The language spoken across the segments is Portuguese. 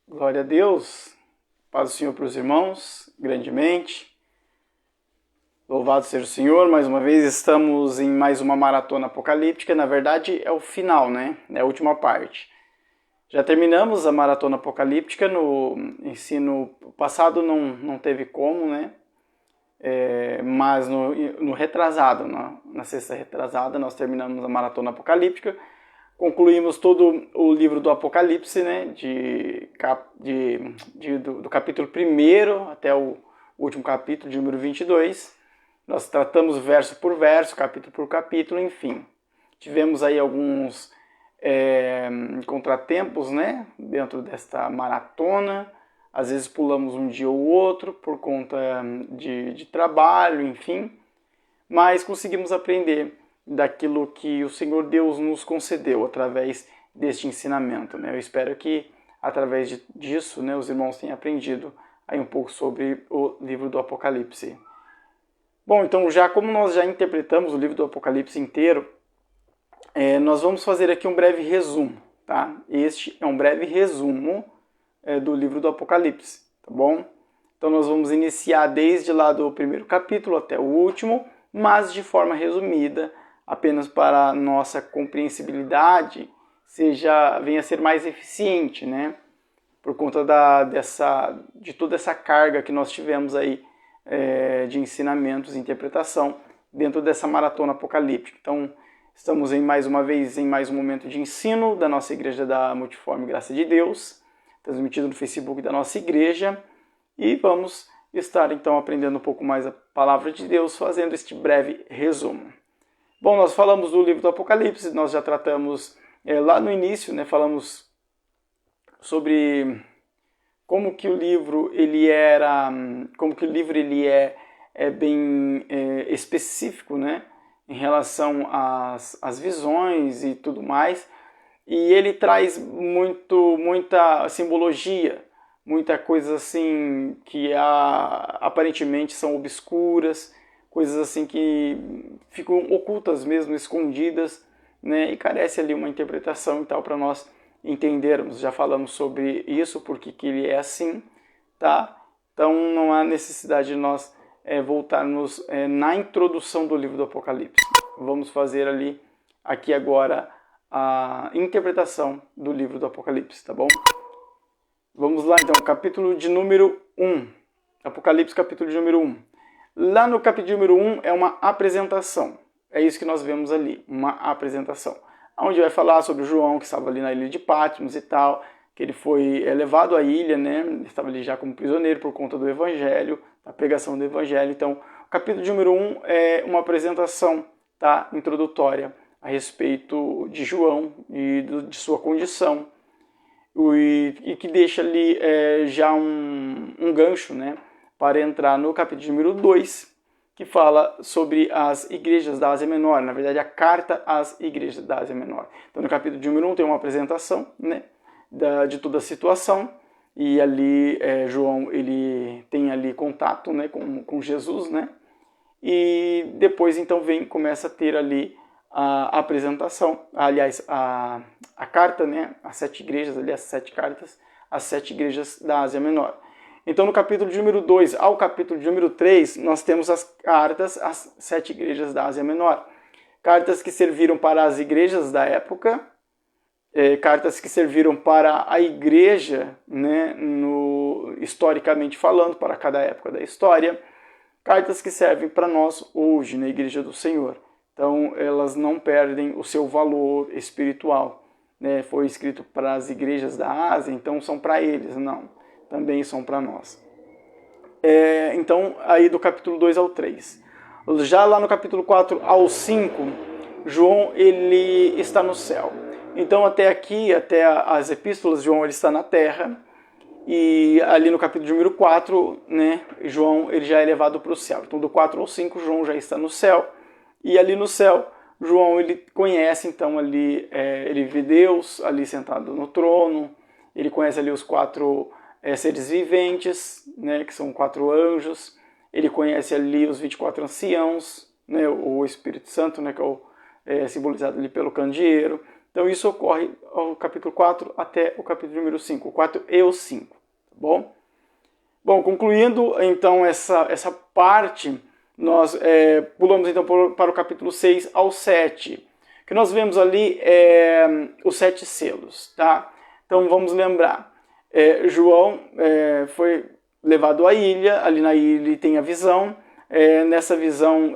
Glória a Deus, paz do Senhor para os irmãos, grandemente. Louvado seja o Senhor, mais uma vez estamos em mais uma maratona apocalíptica. Na verdade é o final, né? É a última parte. Já terminamos a maratona apocalíptica, no ensino passado não teve como, né? Mas no retrasado, na sexta retrasada, nós terminamos a maratona apocalíptica. Concluímos todo o livro do Apocalipse, né, do capítulo 1 até o último capítulo, de número 22. Nós tratamos verso por verso, capítulo por capítulo, enfim. Tivemos aí alguns contratempos, né, dentro desta maratona. Às vezes pulamos um dia ou outro por conta de trabalho, enfim. Mas conseguimos aprender daquilo que o Senhor Deus nos concedeu através deste ensinamento, né? Eu espero que através disso, né, os irmãos tenham aprendido aí um pouco sobre o livro do Apocalipse. Bom, então como nós já interpretamos o livro do Apocalipse inteiro, nós vamos fazer aqui um breve resumo, tá? Este é um breve resumo do livro do Apocalipse, tá bom? Então nós vamos iniciar desde lá do primeiro capítulo até o último, mas de forma resumida, apenas para a nossa compreensibilidade, venha a ser mais eficiente, né? Por conta de toda essa carga que nós tivemos aí de ensinamentos e interpretação dentro dessa maratona apocalíptica. Então, estamos mais uma vez em mais um momento de ensino da nossa Igreja da Multiforme Graça de Deus, transmitido no Facebook da nossa igreja, e vamos estar então aprendendo um pouco mais a palavra de Deus, fazendo este breve resumo. Bom, nós falamos do livro do Apocalipse, nós já tratamos lá no início, né, falamos sobre como que o livro ele é bem específico, né, em relação às visões e tudo mais, e ele traz muita simbologia, muita coisa assim que aparentemente são obscuras, coisas assim que ficam ocultas mesmo, escondidas, né? E carece ali uma interpretação e tal para nós entendermos. Já falamos sobre isso, porque que ele é assim, tá? Então não há necessidade de nós voltarmos na introdução do livro do Apocalipse. Vamos fazer aqui agora a interpretação do livro do Apocalipse, tá bom? Vamos lá então, capítulo de número 1. Apocalipse, capítulo de número 1. Lá no capítulo número 1 é uma apresentação. É isso que nós vemos ali, uma apresentação. Onde vai falar sobre o João, que estava ali na ilha de Patmos e tal, que ele foi levado à ilha, né? Ele estava ali já como prisioneiro por conta do Evangelho, da pregação do Evangelho. Então, o capítulo de número 1 é uma apresentação, tá? Introdutória a respeito de João e de sua condição. E que deixa ali já um gancho, né? Para entrar no capítulo número 2, que fala sobre as igrejas da Ásia Menor, na verdade a carta às igrejas da Ásia Menor. Então no capítulo número 1 tem uma apresentação, né, de toda a situação, e ali João ele tem ali contato, né, com Jesus, né, e depois então começa a ter ali a apresentação, aliás, a carta, né, as 7 igrejas, ali as 7 cartas, as 7 igrejas da Ásia Menor. Então, no capítulo de número 2 ao capítulo de número 3, nós temos as cartas às 7 igrejas da Ásia Menor. Cartas que serviram para as igrejas da época, cartas que serviram para a igreja, né, historicamente falando, para cada época da história, cartas que servem para nós hoje, na Igreja do Senhor. Então, elas não perdem o seu valor espiritual, né? Foi escrito para as igrejas da Ásia, então são para eles, não. Também são para nós. Então, aí do capítulo 2 ao 3. Já lá no capítulo 4 ao 5, João ele está no céu. Então, até aqui, até as epístolas, João ele está na terra. E ali no capítulo número 4, né, João ele já é levado para o céu. Então, do 4 ao 5, João já está no céu. E ali no céu, João ele conhece, então, ali, ele vê Deus ali sentado no trono. Ele conhece ali os 4 seres viventes, né, que são 4 anjos. Ele conhece ali os 24 anciãos, né, o Espírito Santo, né, que é simbolizado ali pelo candeeiro. Então isso ocorre ao capítulo 4 até o capítulo número 5, o 4 e o 5, tá bom? Bom, concluindo então essa parte, nós pulamos então para o capítulo 6 ao 7. O que nós vemos ali é os 7 selos, tá? Então vamos lembrar, João foi levado à ilha, ali na ilha ele tem a visão, nessa visão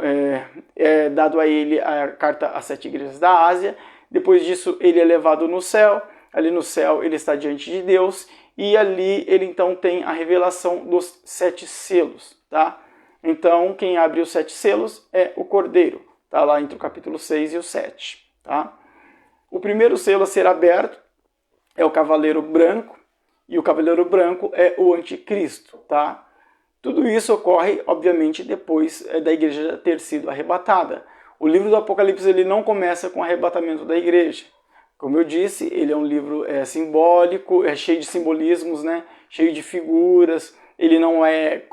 é dado a ele a carta às 7 igrejas da Ásia, depois disso ele é levado no céu, ali no céu ele está diante de Deus, e ali ele então tem a revelação dos 7 selos, tá? Então quem abre os 7 selos é o Cordeiro, tá lá entre o capítulo 6 e o 7, tá? O primeiro selo a ser aberto é o cavaleiro branco, e o cavaleiro branco é o anticristo, tá? Tudo isso ocorre, obviamente, depois da igreja ter sido arrebatada. O livro do Apocalipse ele não começa com o arrebatamento da igreja. Como eu disse, ele é um livro simbólico, é cheio de simbolismos, né? Cheio de figuras, ele não é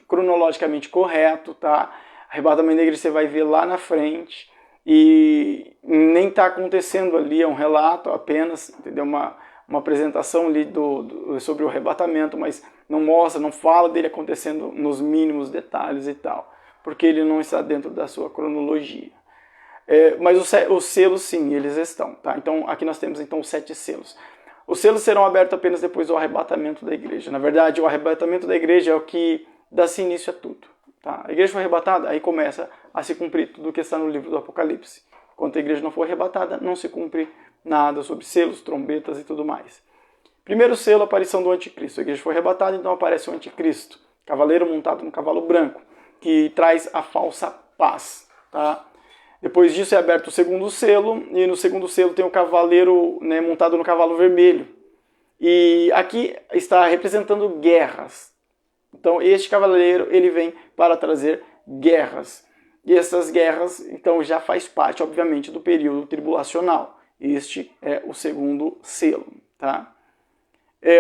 cronologicamente correto, tá? Arrebatamento da igreja você vai ver lá na frente, e nem está acontecendo ali, é um relato apenas, entendeu? Uma apresentação ali sobre o arrebatamento, mas não mostra, não fala dele acontecendo nos mínimos detalhes e tal, porque ele não está dentro da sua cronologia. Mas os selos sim, eles estão, tá? Então aqui nós temos então os 7 selos. Os selos serão abertos apenas depois do arrebatamento da igreja. Na verdade, o arrebatamento da igreja é o que dá-se início a tudo. Tá? A igreja foi arrebatada, aí começa a se cumprir tudo o que está no livro do Apocalipse. Enquanto a igreja não for arrebatada, não se cumpre nada sobre selos, trombetas e tudo mais. Primeiro selo, a aparição do anticristo. A igreja foi arrebatada, então aparece o anticristo, cavaleiro montado no cavalo branco, que traz a falsa paz. Tá? Depois disso é aberto o segundo selo, e no segundo selo tem o cavaleiro, né, montado no cavalo vermelho. E aqui está representando guerras. Então este cavaleiro ele vem para trazer guerras. E essas guerras então já faz parte, obviamente, do período tribulacional. Este é o segundo selo. Tá?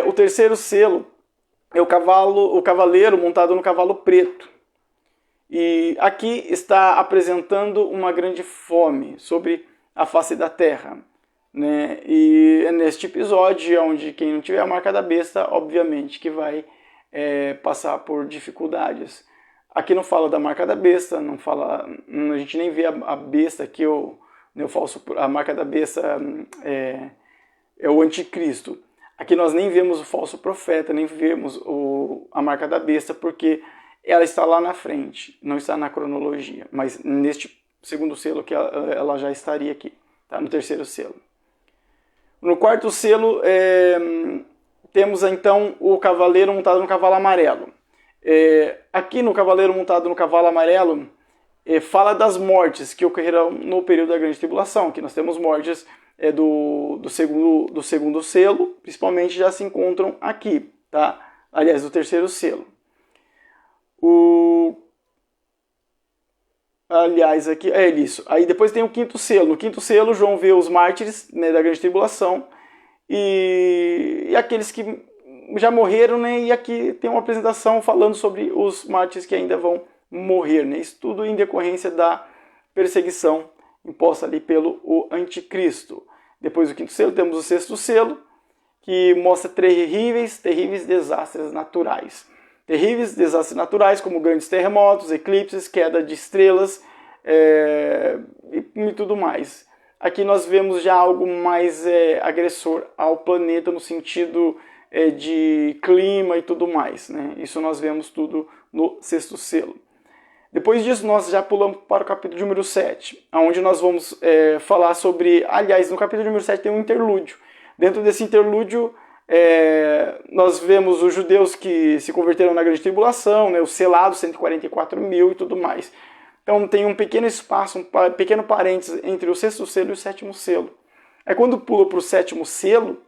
O terceiro selo é o cavaleiro montado no cavalo preto. E aqui está apresentando uma grande fome sobre a face da terra, né? E é neste episódio onde quem não tiver a marca da besta, obviamente que vai passar por dificuldades. Aqui não fala da marca da besta, não fala, a gente nem vê a besta aqui, a marca da besta é o anticristo. Aqui nós nem vemos o falso profeta, nem vemos a marca da besta, porque ela está lá na frente, não está na cronologia, mas neste segundo selo que ela já estaria aqui, tá? No terceiro selo. No quarto selo temos então o cavaleiro montado no cavalo amarelo. Aqui no cavaleiro montado no cavalo amarelo fala das mortes que ocorrerão no período da grande tribulação. Aqui nós temos mortes do segundo selo, principalmente já se encontram aqui, tá? Aliás, do terceiro selo. Aliás, aqui é isso. Aí depois tem o quinto selo. No quinto selo, João vê os mártires, né, da grande tribulação e aqueles que já morreram, né? E aqui tem uma apresentação falando sobre os mártires que ainda vão morrer, né? Isso tudo em decorrência da perseguição imposta ali pelo anticristo. Depois do quinto selo, temos o sexto selo, que mostra terríveis desastres naturais. Terríveis desastres naturais, como grandes terremotos, eclipses, queda de estrelas e tudo mais. Aqui nós vemos já algo mais agressor ao planeta no sentido de clima e tudo mais, né? Isso nós vemos tudo no sexto selo. Depois disso nós já pulamos para o capítulo número 7, onde nós vamos falar sobre... Aliás, no capítulo número 7 tem um interlúdio. Dentro desse interlúdio nós vemos os judeus que se converteram na grande tribulação, né, os selados, 144 mil e tudo mais. Então tem um pequeno espaço, um pequeno parênteses entre o sexto selo e o sétimo selo. Aí quando pula para o sétimo selo,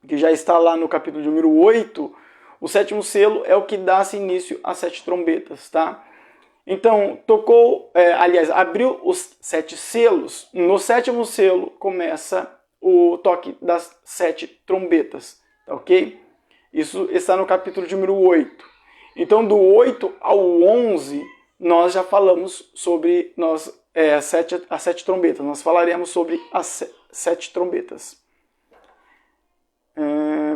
que já está lá no capítulo número 8, o sétimo selo é o que dá-se início às 7 trombetas, tá? Então, abriu os 7 selos. No sétimo selo começa o toque das 7 trombetas, tá ok? Isso está no capítulo número 8. Então, do 8 ao 11, nós já falamos sobre as 7 trombetas. Nós falaremos sobre as 7 trombetas.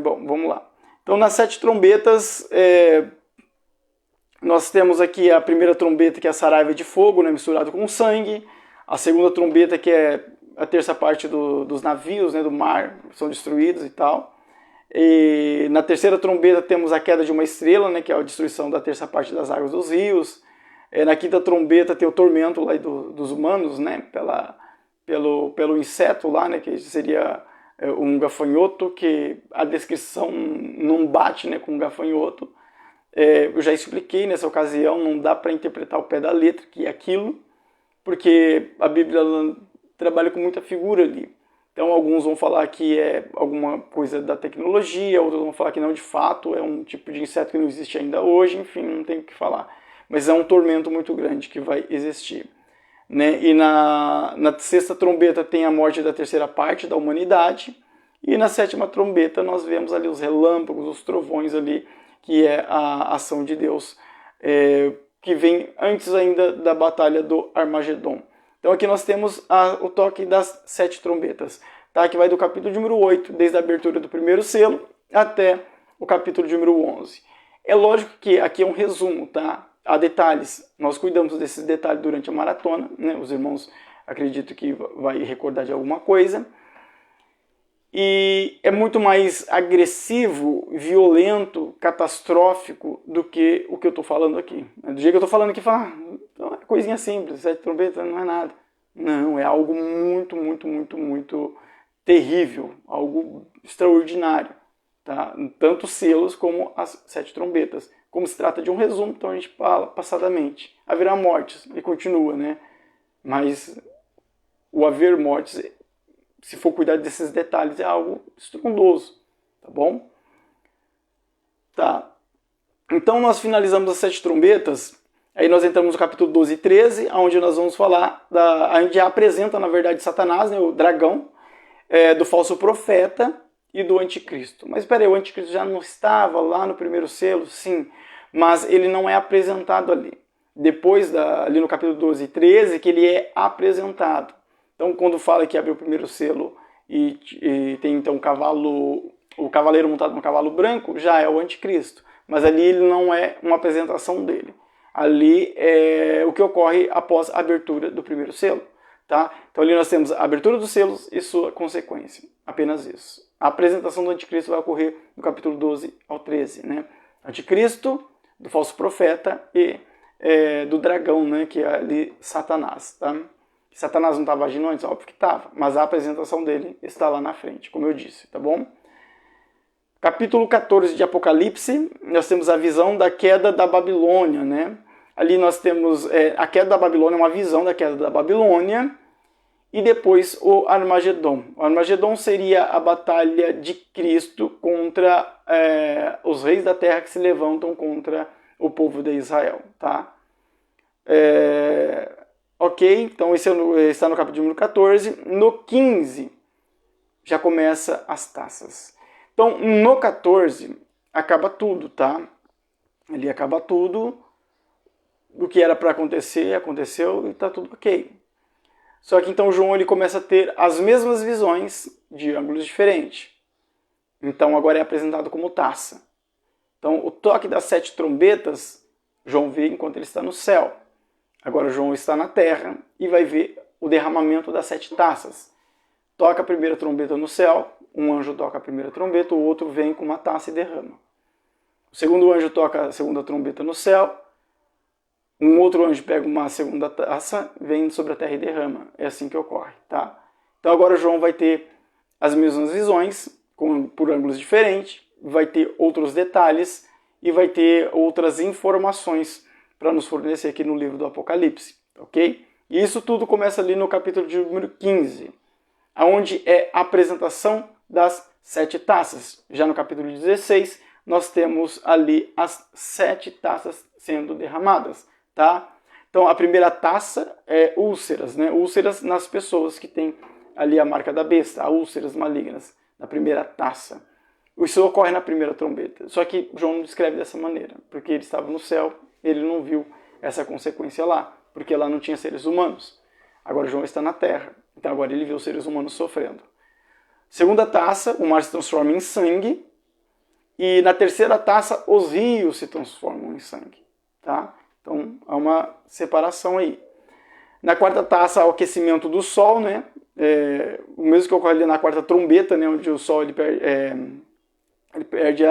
Bom, vamos lá. Então, nas 7 trombetas, nós temos aqui a primeira trombeta, que é a saraiva de fogo, né, misturado com sangue. A segunda trombeta, que é a terça parte dos navios, né, do mar, são destruídos e tal. E na terceira trombeta temos a queda de uma estrela, né, que é a destruição da terça parte das águas dos rios. Na quinta trombeta tem o tormento lá dos humanos, né, pelo inseto lá, né, que seria um gafanhoto, que a descrição não bate, né, com um gafanhoto. Eu já expliquei nessa ocasião, não dá para interpretar o pé da letra, que é aquilo, porque a Bíblia trabalha com muita figura ali. Então alguns vão falar que é alguma coisa da tecnologia, outros vão falar que não, de fato, é um tipo de inseto que não existe ainda hoje, enfim, não tem o que falar. Mas é um tormento muito grande que vai existir. Né? E na sexta trombeta tem a morte da terceira parte da humanidade, e na sétima trombeta nós vemos ali os relâmpagos, os trovões ali, que é a ação de Deus, que vem antes ainda da batalha do Armagedon. Então aqui nós temos o toque das 7 trombetas, tá? Que vai do capítulo de número 8, desde a abertura do primeiro selo, até o capítulo de número 11. É lógico que aqui é um resumo, tá? Há detalhes, nós cuidamos desses detalhes durante a maratona, né? Os irmãos acredito que vai recordar de alguma coisa. E é muito mais agressivo, violento, catastrófico do que o que eu estou falando aqui. Do jeito que eu estou falando aqui, fala, é coisinha simples, 7 trombetas não é nada. Não, é algo muito, muito, muito, muito terrível, algo extraordinário. Tá? Tanto os selos como as 7 trombetas. Como se trata de um resumo, então a gente fala passadamente. Haverá mortes, e continua, né? Mas o haver mortes, se for cuidar desses detalhes, é algo estrondoso, tá bom? Tá. Então nós finalizamos as 7 trombetas, aí nós entramos no capítulo 12 e 13, onde nós vamos falar, a gente já apresenta, na verdade, Satanás, né, o dragão, do falso profeta e do anticristo. Mas espera aí, o anticristo já não estava lá no primeiro selo? Sim, mas ele não é apresentado ali. Depois, ali no capítulo 12 e 13, que ele é apresentado. Então, quando fala que abriu o primeiro selo e tem então o cavaleiro montado no cavalo branco, já é o anticristo. Mas ali ele não é uma apresentação dele. Ali é o que ocorre após a abertura do primeiro selo. Tá? Então ali nós temos a abertura dos selos e sua consequência. Apenas isso. A apresentação do anticristo vai ocorrer no capítulo 12 ao 13. Né? Anticristo, do falso profeta e do dragão, né? Que é ali Satanás. Tá? Satanás não estava agindo antes? Óbvio que estava, mas a apresentação dele está lá na frente, como eu disse, tá bom? Capítulo 14 de Apocalipse, nós temos a visão da queda da Babilônia, né? Ali nós temos a queda da Babilônia, uma visão da queda da Babilônia, e depois o Armagedon. O Armagedon seria a batalha de Cristo contra os reis da terra que se levantam contra o povo de Israel, tá? Ok, então esse está no capítulo número 14. No 15, já começa as taças. Então, no 14, acaba tudo, tá? Ali acaba tudo. O que era para acontecer, aconteceu e está tudo ok. Só que então João ele começa a ter as mesmas visões de ângulos diferentes. Então agora é apresentado como taça. Então o toque das 7 trombetas, João vê enquanto ele está no céu. Agora João está na terra e vai ver o derramamento das 7 taças. Toca a primeira trombeta no céu, um anjo toca a primeira trombeta, o outro vem com uma taça e derrama. O segundo anjo toca a segunda trombeta no céu, um outro anjo pega uma segunda taça, vem sobre a terra e derrama. É assim que ocorre, tá? Então agora João vai ter as mesmas visões, por ângulos diferentes, vai ter outros detalhes e vai ter outras informações para nos fornecer aqui no livro do Apocalipse, ok? E isso tudo começa ali no capítulo de número 15, onde é a apresentação das 7 taças. Já no capítulo 16, nós temos ali as 7 taças sendo derramadas, tá? Então, a primeira taça é úlceras, né? Úlceras nas pessoas que têm ali a marca da besta, úlceras malignas, na primeira taça. Isso ocorre na primeira trombeta. Só que João não descreve dessa maneira, porque ele estava no céu, ele não viu essa consequência lá, porque lá não tinha seres humanos. Agora João está na terra. Então agora ele vê os seres humanos sofrendo. Segunda taça, o mar se transforma em sangue. E na terceira taça, os rios se transformam em sangue. Tá? Então há uma separação aí. Na quarta taça, o aquecimento do sol, né? O mesmo que ocorre ali na quarta trombeta, né? Onde o sol ele perde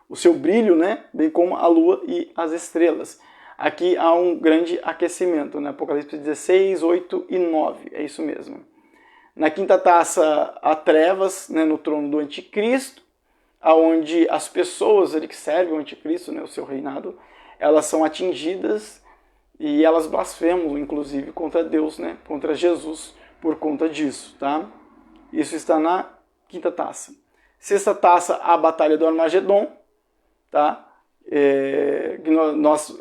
o seu brilho, né? Bem como a lua e as estrelas. Aqui há um grande aquecimento, né? Apocalipse 16, 8 e 9, é isso mesmo. Na quinta taça, há trevas, né? No trono do anticristo, onde as pessoas ali que servem o anticristo, né? O seu reinado, elas são atingidas e elas blasfemam, inclusive, contra Deus, né? Contra Jesus, por conta disso, tá? Isso está na quinta taça. Sexta taça, a Batalha do Armagedon, tá? Nós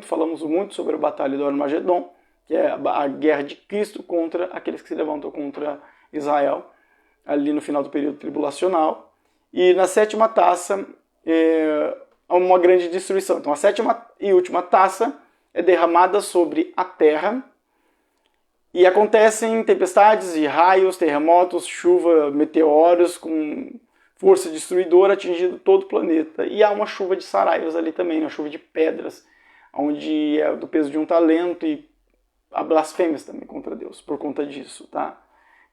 falamos muito sobre a Batalha do Armagedon, que é a guerra de Cristo contra aqueles que se levantam contra Israel, ali no final do período tribulacional. E na sétima taça, há uma grande destruição. Então a sétima e última taça é derramada sobre a terra, e acontecem tempestades e raios, terremotos, chuva, meteoros com força destruidora atingindo todo o planeta. E há uma chuva de saraios ali também, uma chuva de pedras, onde é do peso de um talento, e há blasfêmias também contra Deus por conta disso, tá?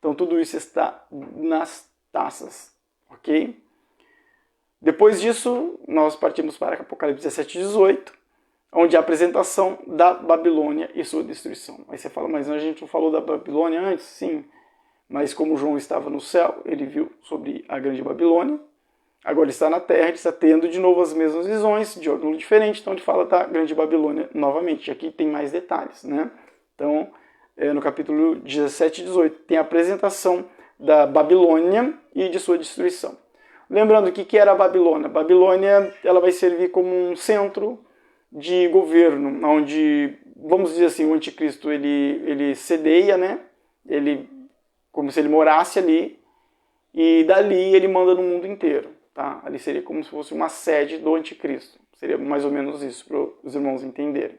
Então tudo isso está nas taças, ok? Depois disso, nós partimos para Apocalipse 17 e 18, onde há a apresentação da Babilônia e sua destruição. Aí você fala, mas a gente não falou da Babilônia antes? Sim, mas como João estava no céu, ele viu sobre a grande Babilônia. Agora ele está na terra, ele está tendo de novo as mesmas visões, de ângulo diferente, então ele fala da grande Babilônia novamente. Aqui tem mais detalhes, né? Então, no capítulo 17 e 18, tem a apresentação da Babilônia e de sua destruição. Lembrando, o que era a Babilônia? A Babilônia, ela vai servir como um centro de governo, onde, vamos dizer assim, o anticristo ele sedeia, né? Como se ele morasse ali, e dali ele manda no mundo inteiro, tá? Ali seria como se fosse uma sede do anticristo. Seria mais ou menos isso, para os irmãos entenderem.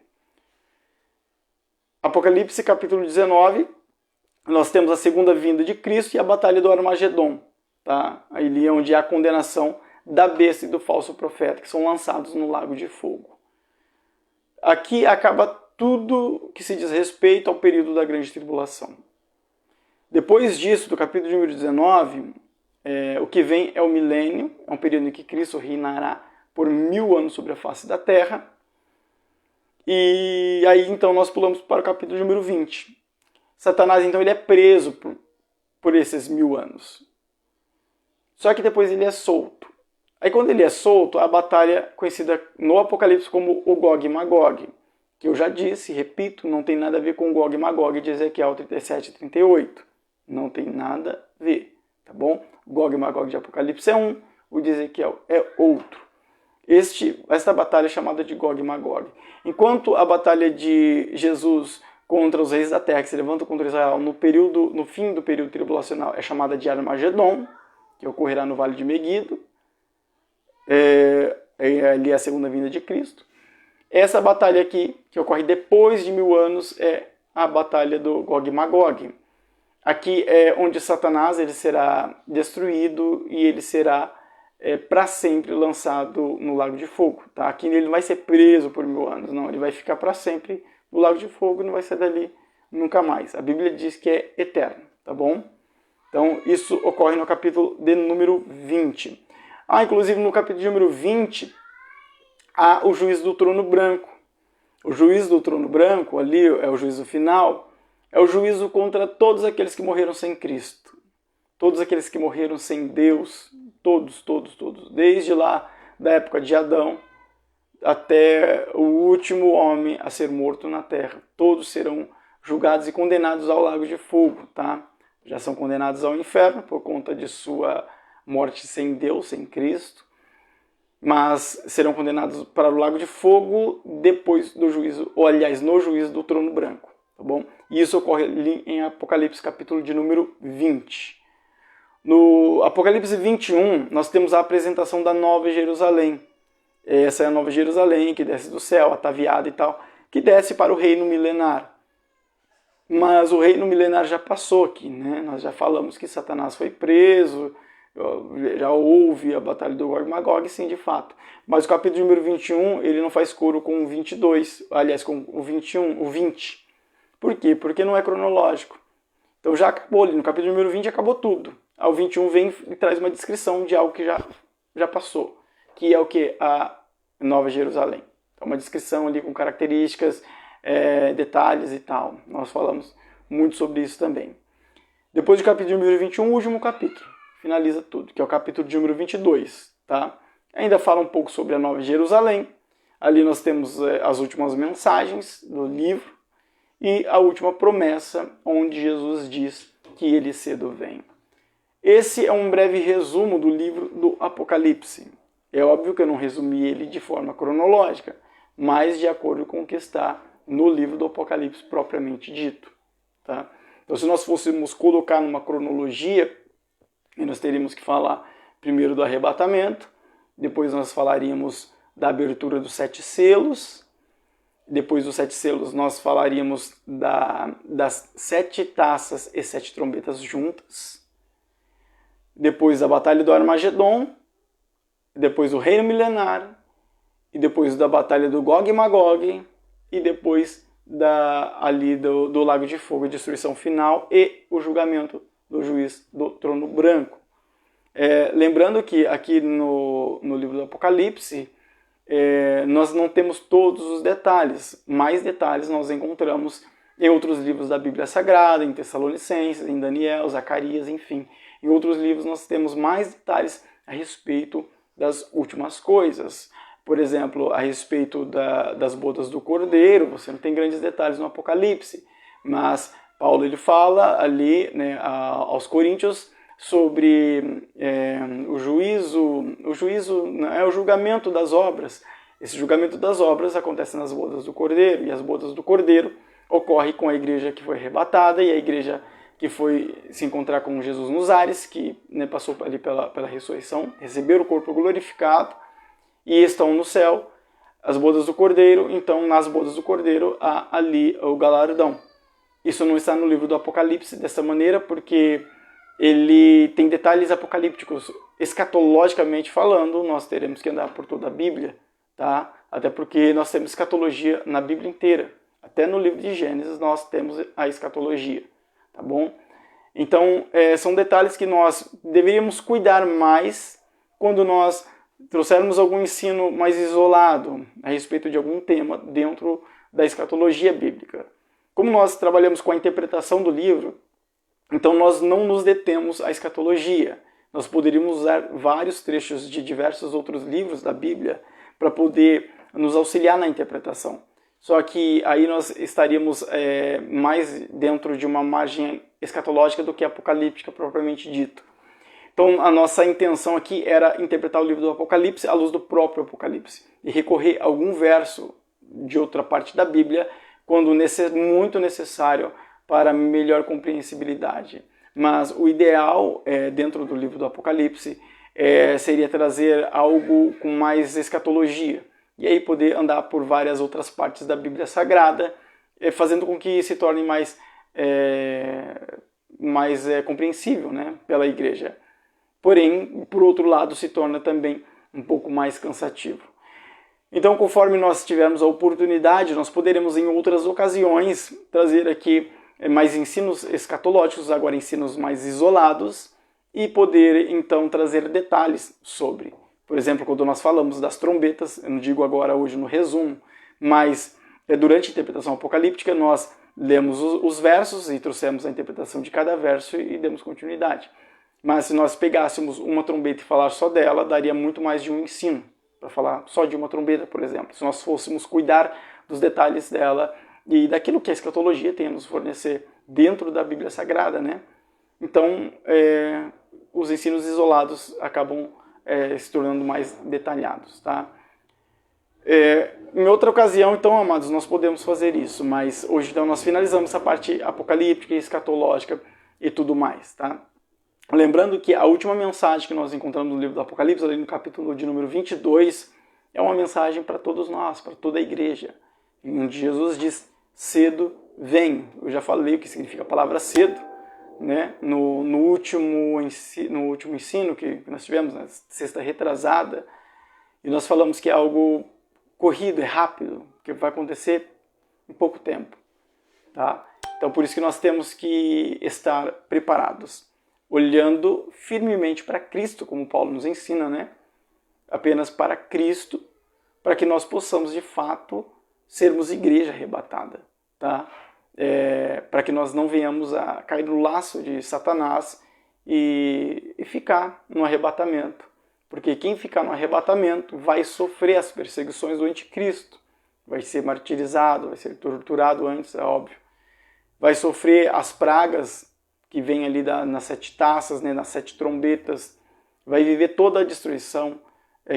Apocalipse capítulo 19, nós temos a segunda vinda de Cristo e a batalha do Armagedon, tá? Ali é onde há a condenação da besta e do falso profeta, que são lançados no lago de fogo. Aqui acaba tudo que se diz respeito ao período da grande tribulação. Depois disso, do capítulo número 19, o que vem é o milênio, é um período em que Cristo reinará por 1000 anos sobre a face da terra. E aí então nós pulamos para o capítulo número 20. Satanás então ele é preso por esses 1000 anos. Só que depois ele é solto. Aí quando ele é solto, a batalha conhecida no Apocalipse como o Gog e Magog, que eu já disse, repito, não tem nada a ver com o Gog e Magog de Ezequiel 37 e 38. Não tem nada a ver, tá bom? O Gog e Magog de Apocalipse é um, o de Ezequiel é outro. Esta batalha é chamada de Gog e Magog. Enquanto a batalha de Jesus contra os reis da terra, que se levantam contra Israel no fim do período tribulacional, é chamada de Armagedon, que ocorrerá no Vale de Meguido, ali é a segunda vinda de Cristo. Essa batalha aqui, que ocorre depois de 1000 anos, é a batalha do Gog e Magog. Aqui é onde Satanás ele será destruído e ele será para sempre lançado no lago de fogo. Tá? Aqui ele não vai ser preso por 1000 anos, não. Ele vai ficar para sempre no lago de fogo e não vai sair dali nunca mais. A Bíblia diz que é eterno, tá bom? Então isso ocorre no capítulo de número 20. Inclusive no capítulo de número 20, há o juízo do trono branco. O juízo do trono branco, ali é o juízo final, é o juízo contra todos aqueles que morreram sem Cristo. Todos aqueles que morreram sem Deus, todos, desde lá da época de Adão até o último homem a ser morto na terra. Todos serão julgados e condenados ao lago de fogo, tá? Já são condenados ao inferno por conta de sua morte sem Deus, sem Cristo, mas serão condenados para o lago de fogo depois do juízo, ou aliás, no juízo do trono branco, tá bom? E isso ocorre ali em Apocalipse capítulo de número 20. No Apocalipse 21, nós temos a apresentação da Nova Jerusalém. Essa é a Nova Jerusalém que desce do céu, ataviada e tal, que desce para o reino milenar. mas o reino milenar já passou aqui, né? Nós já falamos que Satanás foi preso, já houve a batalha do Gog e Magog, sim, de fato. Mas o capítulo número 21, ele não faz coro com o 22, aliás, com o 21, o 20. Por quê? Porque não é cronológico. Então já acabou ali, no capítulo número 20 acabou tudo. Ao 21 vem e traz uma descrição de algo que já passou, que é o que? A Nova Jerusalém. Então uma descrição ali com características, detalhes e tal. Nós falamos muito sobre isso também. Depois do capítulo número 21, o último capítulo. Finaliza tudo, que é o capítulo de número 22. Tá? Ainda fala um pouco sobre a Nova Jerusalém. Ali nós temos as últimas mensagens do livro e a última promessa, onde Jesus diz que ele cedo vem. Esse é um breve resumo do livro do Apocalipse. É óbvio que eu não resumi ele de forma cronológica, mas de acordo com o que está no livro do Apocalipse propriamente dito. Tá? Então, se nós fôssemos colocar numa cronologia, nós teríamos que falar primeiro do arrebatamento, depois nós falaríamos da abertura dos 7 selos, depois dos 7 selos nós falaríamos das 7 taças e 7 trombetas juntas, depois da batalha do Armagedon, depois do reino milenar, e depois da batalha do Gog e Magog, e depois do lago de fogo, a destruição final e o julgamento do juiz do trono branco. Lembrando que aqui no livro do Apocalipse, nós não temos todos os detalhes. Mais detalhes nós encontramos em outros livros da Bíblia Sagrada, em Tessalonicenses, em Daniel, Zacarias, enfim. Em outros livros nós temos mais detalhes a respeito das últimas coisas. Por exemplo, a respeito das bodas do Cordeiro, você não tem grandes detalhes no Apocalipse, mas Paulo ele fala ali, né, aos Coríntios sobre o julgamento das obras. Esse julgamento das obras acontece nas bodas do Cordeiro, e as bodas do Cordeiro ocorrem com a igreja que foi arrebatada e a igreja que foi se encontrar com Jesus nos ares, que, né, passou ali pela ressurreição, receberam o corpo glorificado e estão no céu, as bodas do Cordeiro. Então, nas bodas do Cordeiro há ali o galardão. Isso não está no livro do Apocalipse dessa maneira, porque ele tem detalhes apocalípticos. Escatologicamente falando, nós teremos que andar por toda a Bíblia, tá? Até porque nós temos escatologia na Bíblia inteira. Até no livro de Gênesis nós temos a escatologia, tá bom? Então, são detalhes que nós deveríamos cuidar mais quando nós trouxermos algum ensino mais isolado a respeito de algum tema dentro da escatologia bíblica. Como nós trabalhamos com a interpretação do livro, então nós não nos detemos à escatologia. Nós poderíamos usar vários trechos de diversos outros livros da Bíblia para poder nos auxiliar na interpretação. Só que aí nós estaríamos mais dentro de uma margem escatológica do que apocalíptica propriamente dito. Então a nossa intenção aqui era interpretar o livro do Apocalipse à luz do próprio Apocalipse e recorrer a algum verso de outra parte da Bíblia quando muito necessário para melhor compreensibilidade. Mas o ideal dentro do livro do Apocalipse seria trazer algo com mais escatologia e aí poder andar por várias outras partes da Bíblia Sagrada, fazendo com que se torne mais compreensível, né, pela igreja. Porém, por outro lado, se torna também um pouco mais cansativo. Então, conforme nós tivermos a oportunidade, nós poderemos em outras ocasiões trazer aqui mais ensinos escatológicos, agora ensinos mais isolados, e poder então trazer detalhes sobre. Por exemplo, quando nós falamos das trombetas, eu não digo agora hoje no resumo, mas durante a interpretação apocalíptica nós lemos os versos e trouxemos a interpretação de cada verso e demos continuidade. Mas se nós pegássemos uma trombeta e falar só dela, daria muito mais de um ensino, para falar só de uma trombeta, por exemplo. Se nós fôssemos cuidar dos detalhes dela e daquilo que a escatologia tem a nos fornecer dentro da Bíblia Sagrada, né? Então, os ensinos isolados acabam se tornando mais detalhados, tá? Em outra ocasião, então, amados, nós podemos fazer isso, mas hoje então nós finalizamos essa parte apocalíptica, escatológica e tudo mais, tá? Lembrando que a última mensagem que nós encontramos no livro do Apocalipse, ali no capítulo de número 22, é uma mensagem para todos nós, para toda a igreja, onde Jesus diz, cedo vem. Eu já falei o que significa a palavra cedo, né? No último ensino que nós tivemos, na sexta retrasada, e nós falamos que é algo corrido, é rápido, que vai acontecer em pouco tempo. Tá? Então, por isso que nós temos que estar preparados, olhando firmemente para Cristo, como Paulo nos ensina, né? Apenas para Cristo, para que nós possamos, de fato, sermos igreja arrebatada. Tá? Para que nós não venhamos a cair no laço de Satanás e ficar no arrebatamento. Porque quem ficar no arrebatamento vai sofrer as perseguições do anticristo. Vai ser martirizado, vai ser torturado antes, é óbvio. Vai sofrer as pragas que vem ali nas 7 taças, né, nas 7 trombetas. Vai viver toda a destruição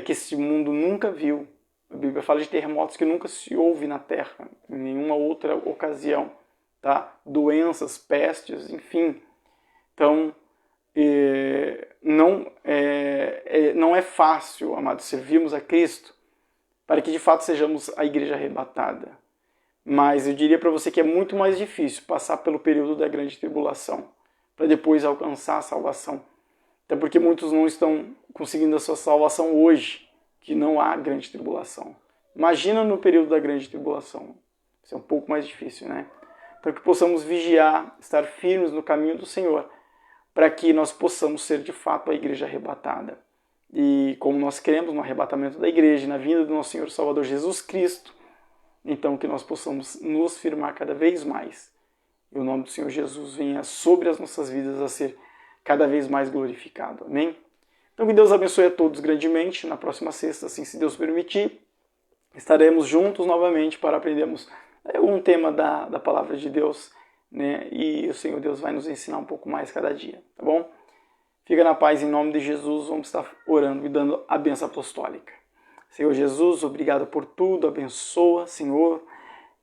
que esse mundo nunca viu. A Bíblia fala de terremotos que nunca se houve na Terra, em nenhuma outra ocasião. Tá? Doenças, pestes, enfim. Então, não é fácil, amados, servirmos a Cristo para que de fato sejamos a igreja arrebatada. Mas eu diria para você que é muito mais difícil passar pelo período da grande tribulação para depois alcançar a salvação. Até porque muitos não estão conseguindo a sua salvação hoje, que não há grande tribulação. Imagina no período da grande tribulação. Isso é um pouco mais difícil, né? Então que possamos vigiar, estar firmes no caminho do Senhor, para que nós possamos ser de fato a igreja arrebatada. E como nós cremos no arrebatamento da igreja, na vinda do nosso Senhor Salvador Jesus Cristo, então que nós possamos nos firmar cada vez mais. E o nome do Senhor Jesus venha sobre as nossas vidas a ser cada vez mais glorificado. Amém? Então que Deus abençoe a todos grandemente. Na próxima sexta, assim se Deus permitir, estaremos juntos novamente para aprendermos um tema da palavra de Deus, né? E o Senhor Deus vai nos ensinar um pouco mais cada dia, tá bom? Fica na paz em nome de Jesus, vamos estar orando e dando a bênção apostólica. Senhor Jesus, obrigado por tudo, abençoa, Senhor,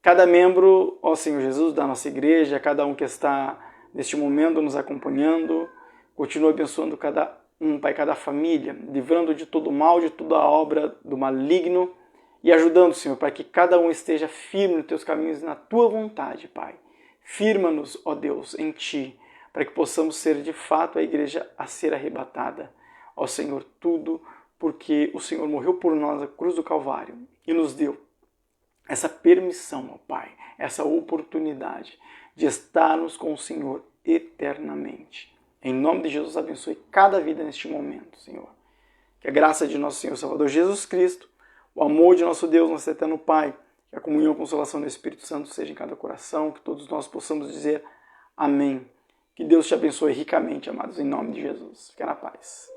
cada membro, ó Senhor Jesus, da nossa igreja, cada um que está neste momento nos acompanhando, continua abençoando cada um, Pai, cada família, livrando de todo mal, de toda obra do maligno, e ajudando, Senhor, para que cada um esteja firme nos teus caminhos e na tua vontade, Pai. Firma-nos, ó Deus, em Ti, para que possamos ser de fato a igreja a ser arrebatada. Ó Senhor, tudo porque o Senhor morreu por nós na cruz do Calvário e nos deu essa permissão, ó Pai, essa oportunidade de estarmos com o Senhor eternamente. Em nome de Jesus, abençoe cada vida neste momento, Senhor. Que a graça de nosso Senhor Salvador Jesus Cristo, o amor de nosso Deus, nosso eterno Pai, que a comunhão e a consolação do Espírito Santo seja em cada coração, que todos nós possamos dizer amém. Que Deus te abençoe ricamente, amados, em nome de Jesus. Fica na paz.